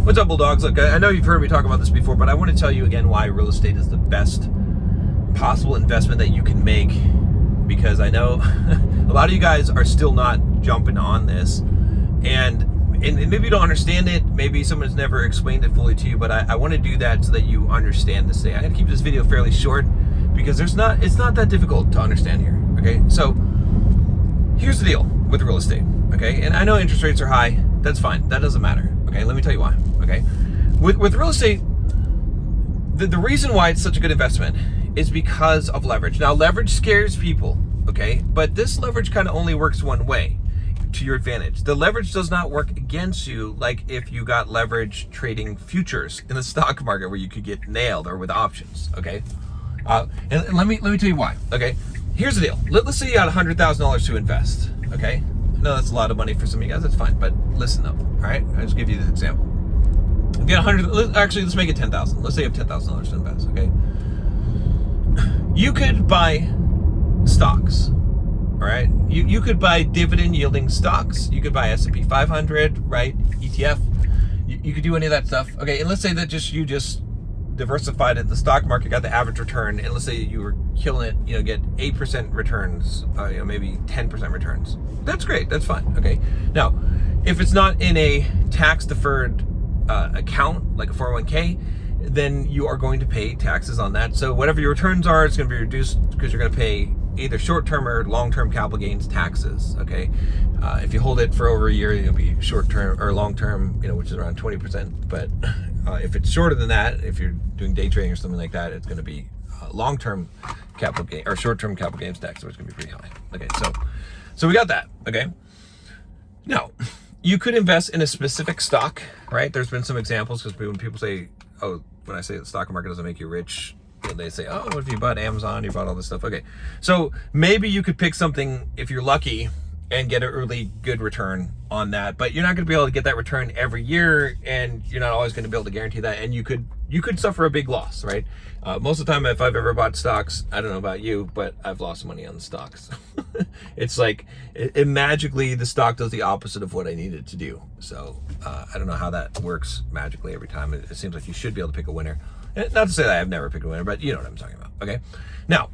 What's up, Bulldogs? Look, I know you've heard me talk about this before, but I want to tell you again why real estate is the best possible investment that you can make, because I know a lot of you guys are still not jumping on this, and maybe you don't understand it, maybe someone's never explained it fully to you, but I want to do that so that you understand this thing. I'm going to keep this video fairly short because it's not that difficult to understand here, okay? So here's the deal with real estate, okay? And I know interest rates are high. That's fine. That doesn't matter. Okay, let me tell you why. Okay, with real estate, the reason why it's such a good investment is because of leverage. Now, leverage scares people, okay, but this leverage kind of only works one way, to your advantage. The leverage does not work against you like if you got leverage trading futures in the stock market where you could get nailed, or with options. Okay, and let me tell you why. Okay, here's the deal. Let's say you got $100,000 to invest. Okay. No, that's a lot of money for some of you guys. That's fine, but listen though. All right, I'll just give you this example. If you get actually, let's make it 10,000. Let's say you have $10,000 to invest. Okay, you could buy stocks. All right, you could buy dividend yielding stocks. You could buy S&P 500, right? ETF. You could do any of that stuff. Okay, and let's say that you just diversified in the stock market, got the average return, and let's say you were killing it, get 8% returns, maybe 10% returns. That's great. That's fine. Okay. Now, if it's not in a tax deferred account like a 401k, then you are going to pay taxes on that. So whatever your returns are, it's going to be reduced because you're going to pay either short-term or long-term capital gains taxes. Okay. If you hold it for over a year, it'll be short-term or long-term, which is around 20%. But if it's shorter than that, if you're doing day trading or something like that, it's going to be long-term capital gain or short-term capital gains tax, so it's going to be pretty high. Okay, so we got that. Okay. Now, you could invest in a specific stock, right? There's been some examples, because when people say, "Oh, when I say the stock market doesn't make you rich," they say, "Oh, what if you bought Amazon? You bought all this stuff?" Okay, so maybe you could pick something if you're lucky and get a really good return on that, but you're not going to be able to get that return every year, and you're not always going to be able to guarantee that, and you could suffer a big loss, right? Most of the time, if I've ever bought stocks, I don't know about you, but I've lost money on the stocks. It's like it magically, the stock does the opposite of what I need it to do. So I don't know how that works magically every time. It seems like you should be able to pick a winner. Not to say that I've never picked a winner, but you know what I'm talking about. Okay, now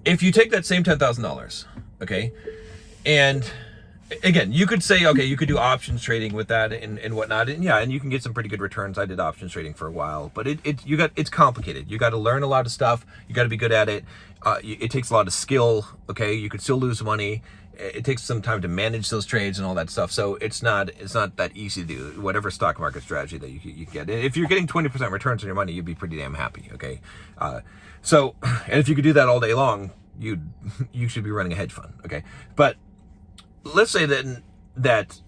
if you take that same $10,000, okay, and again, you could say, okay, you could do options trading with that and whatnot, and yeah, and you can get some pretty good returns. I did options trading for a while, but it's complicated. You got to learn a lot of stuff. You got to be good at it. It takes a lot of skill. Okay, you could still lose money. It takes some time to manage those trades and all that stuff. So it's not that easy to do. Whatever stock market strategy that you get, if you're getting 20% returns on your money, you'd be pretty damn happy. Okay, and if you could do that all day long, you should be running a hedge fund. Okay, but let's say that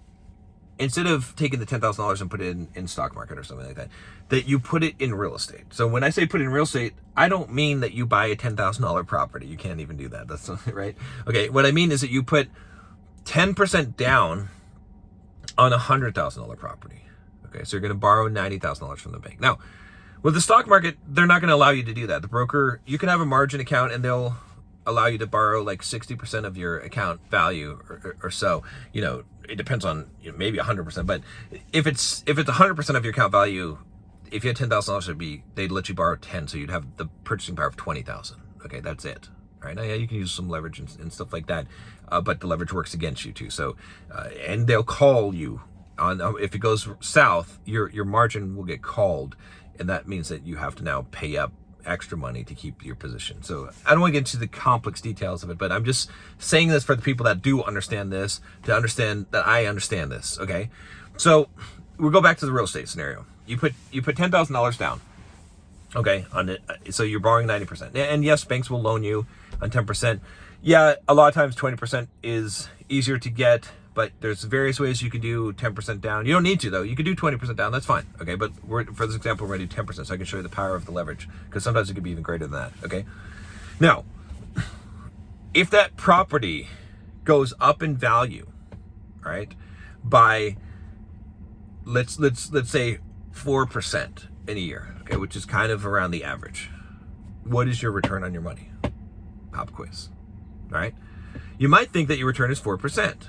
instead of taking the $10,000 and put it in stock market or something like that you put it in real estate. So when I say put it in real estate, I don't mean that you buy a $10,000 property. You can't even do that. That's right. Okay. What I mean is that you put 10% down on a $100,000 property. Okay. So you're going to borrow $90,000 from the bank. Now, with the stock market, they're not going to allow you to do that. The broker, you can have a margin account and they'll allow you to borrow like 60% of your account value or so. It depends on maybe 100%, but if it's 100% of your account value, if you had $10,000, they'd let you borrow 10, so you'd have the purchasing power of 20,000. Okay, that's it. All right, now yeah, you can use some leverage and stuff like that, but the leverage works against you too. So, and they'll call you on if it goes south, your margin will get called, and that means that you have to now pay up extra money to keep your position. So I don't want to get into the complex details of it, but I'm just saying this for the people that do understand this, to understand that I understand this. Okay, so we'll go back to the real estate scenario. You put $10,000 down, okay, on it. So you're borrowing 90%, and yes, banks will loan you on 10%. Yeah, a lot of times 20% is easier to get, but there's various ways you can do 10% down. You don't need to though. You can do 20% down. That's fine. Okay, but for this example, we're going to do 10%, so I can show you the power of the leverage, because sometimes it could be even greater than that. Okay, now if that property goes up in value, right, by let's say 4% in a year, okay, which is kind of around the average, what is your return on your money? Pop quiz. All right, you might think that your return is 4%.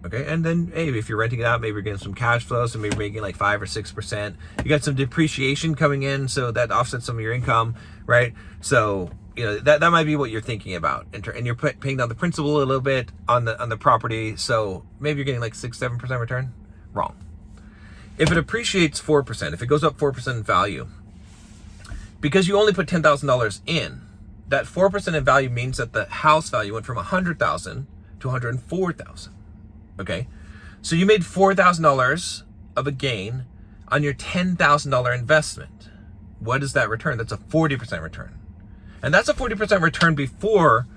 Okay, and then hey, if you're renting it out, maybe you're getting some cash flow, so maybe you're making like 5 or 6%. You got some depreciation coming in, so that offsets some of your income, right? So that might be what you're thinking about, and you're paying down the principal a little bit on the property, so maybe you're getting like 6-7% return. Wrong. If it appreciates 4%, if it goes up 4% in value, because you only put $10,000 in, that 4% in value means that the house value went from $100,000 to $104,000. Okay, so you made $4,000 of a gain on your $10,000 investment. What is that return? That's a 40% return. And that's a 40% return before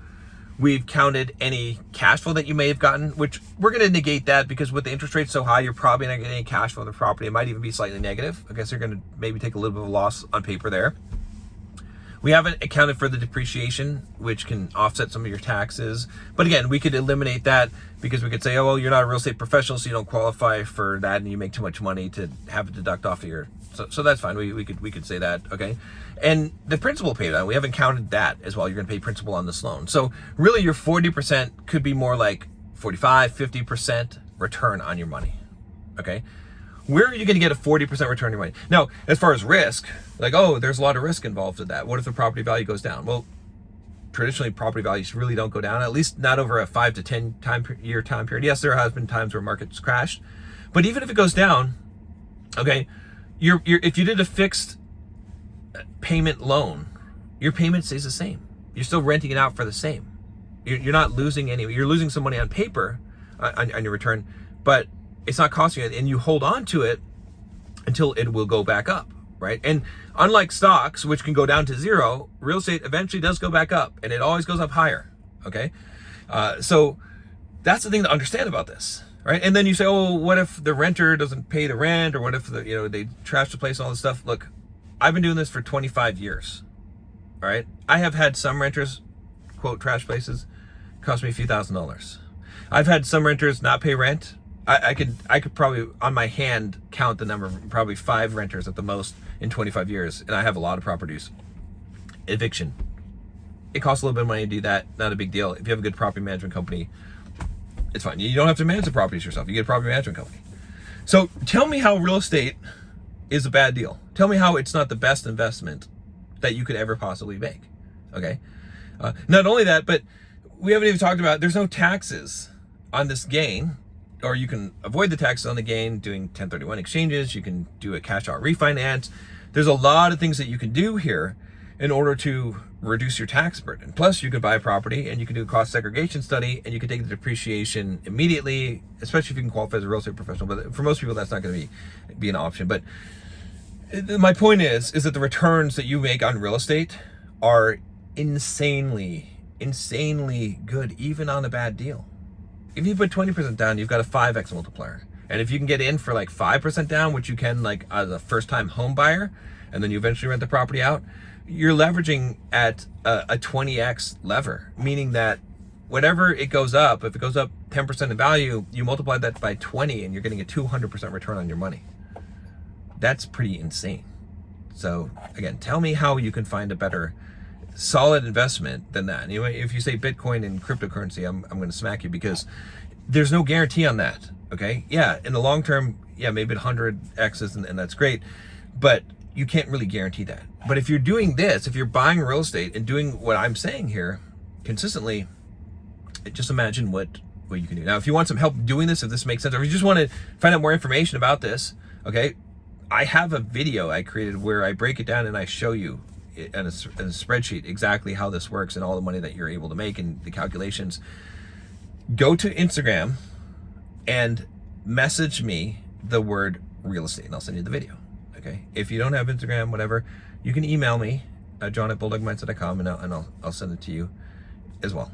we've counted any cash flow that you may have gotten, which we're going to negate that because with the interest rate so high, you're probably not getting any cash flow on the property. It might even be slightly negative. I guess you're going to maybe take a little bit of a loss on paper there. We haven't accounted for the depreciation, which can offset some of your taxes. But again, we could eliminate that because we could say, oh, well, you're not a real estate professional, so you don't qualify for that, and you make too much money to have it deduct off of your. So that's fine. We could say that, okay. And the principal pay down, we haven't counted that as well. You're going to pay principal on this loan. So really, your 40% could be more like 45, 50% return on your money, okay. Where are you going to get a 40% return on your money? Now, as far as risk, like, oh, there's a lot of risk involved with that. What if the property value goes down? Well, traditionally, property values really don't go down, at least not over a 5 to 10 year time period. Yes, there has been times where markets crashed, but even if it goes down, okay, if you did a fixed payment loan, your payment stays the same. You're still renting it out for the same. You're not losing any. You're losing some money on paper on your return, but it's not costing you, and you hold on to it until it will go back up, right? And unlike stocks, which can go down to zero, real estate eventually does go back up, and it always goes up higher, okay? So that's the thing to understand about this, right? And then you say, oh, what if the renter doesn't pay the rent, or what if they trash the place and all this stuff? Look, I've been doing this for 25 years, all right? I have had some renters, quote, trash places, cost me a few $1,000s. I've had some renters not pay rent. I could probably on my hand count the number of probably 5 renters at the most in 25 years, and I have a lot of properties. Eviction. It costs a little bit of money to do that, not a big deal. If you have a good property management company, it's fine. You don't have to manage the properties yourself. You get a property management company. So tell me how real estate is a bad deal. Tell me how it's not the best investment that you could ever possibly make, okay? Not only that, but we haven't even talked about, there's no taxes on this gain, or you can avoid the taxes on the gain doing 1031 exchanges. You can do a cash out refinance. There's a lot of things that you can do here in order to reduce your tax burden. Plus, you could buy a property and you can do a cost segregation study, and you can take the depreciation immediately, especially if you can qualify as a real estate professional. But for most people, that's not going to be an option. But my point is that the returns that you make on real estate are insanely good, even on a bad deal. If you put 20% down, you've got a 5x multiplier. And if you can get in for like 5% down, which you can like as a first-time home buyer, and then you eventually rent the property out, you're leveraging at a 20x lever, meaning that whenever it goes up, if it goes up 10% in value, you multiply that by 20 and you're getting a 200% return on your money. That's pretty insane. So again, tell me how you can find a better solid investment than that. Anyway, if you say Bitcoin and cryptocurrency, I'm going to smack you because there's no guarantee on that. Okay. Yeah. In the long term, yeah, maybe 100x's and that's great, but you can't really guarantee that. But if you're doing this, if you're buying real estate and doing what I'm saying here consistently, just imagine what you can do. Now, if you want some help doing this, if this makes sense, or if you just want to find out more information about this, okay, I have a video I created where I break it down and I show you in a spreadsheet exactly how this works and all the money that you're able to make and the calculations. Go to Instagram and message me the word real estate and I'll send you the video. Okay. If you don't have Instagram, whatever, you can email me, John@bulldogmindset.com, and I'll send it to you as well.